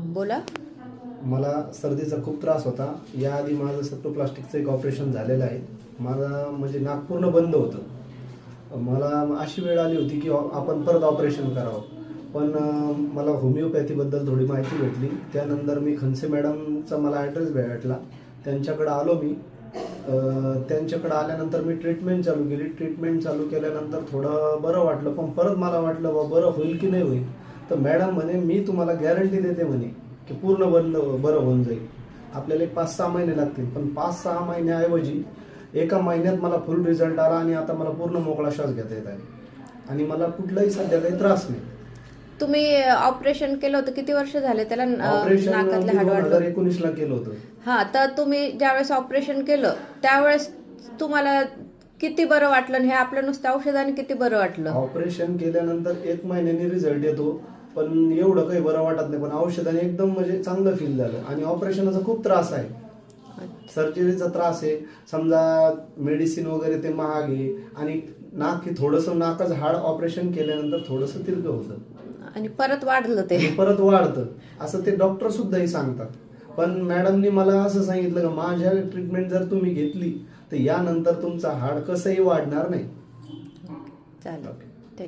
बोला. मला सर्दीचा खूप त्रास होता. याआधी माझं सेप्टोप्लास्टिकचं एक ऑपरेशन झालेलं आहे. माझं म्हणजे नाक पूर्ण बंद होतं. मला अशी वेळ आली होती की आपण परत ऑपरेशन करावं. पण मला होमिओपॅथीबद्दल थोडी माहिती भेटली. त्यानंतर मी खनसे मॅडमचा मला ॲड्रेस भेटला. त्यांच्याकडे आलो मी. त्यांच्याकडे आल्यानंतर मी ट्रीटमेंट चालू केली. ट्रीटमेंट चालू केल्यानंतर थोडं बरं वाटलं, पण परत मला वाटलं बरं होईल की नाही होईल. तर मॅडम म्हणे मी तुम्हाला गॅरंटी देते म्हणे की पूर्ण बरं होऊन जाईल. आपल्याला 5-6 महिने लागतील, पण 5-6 महिन्याऐवजी एका महिन्यात मला फुल रिझल्ट आला आणि आता मला पूर्ण मोकळा श्वास घेता येत आहे आणि मला कुठलाही सध्या काही त्रास नाही. तुम्ही ऑपरेशन केलं होतं, किती वर्ष झाले त्याला? ऑपरेशन नाकातले हाड 2019 ला केलं होतं. हा, तर तुम्ही ज्यावेळेस ऑपरेशन केलं त्यावेळेस तुम्हाला किती बरं वाटलं आणि हे आपल्या नुसत्या औषधाने किती बरं वाटलं? ऑपरेशन केल्यानंतर 1 महिन्याने रिझल्ट येतो, पण एवढं काही बरं वाटत नाही. पण औषधाने एकदम म्हणजे चांगलं फील झालं. आणि ऑपरेशनचा खूप त्रास आहे, सर्जरीचा त्रास आहे. समजा मेडिसिन वगैरे ते महाग आहे आणि नाक हे थोडंसं नाकाचं हाड ऑपरेशन केल्यानंतर थोडंसं तिरकं होतं आणि परत वाढलं ते. परत वाढतं, असं ते डॉक्टर सुद्धाही सांगतात. पण मॅडमनी मला असं सांगितलं की माझ्या ट्रीटमेंट जर तुम्ही घेतली तर यानंतर तुमचं हाड कसंही वाढणार नाही. चालेल.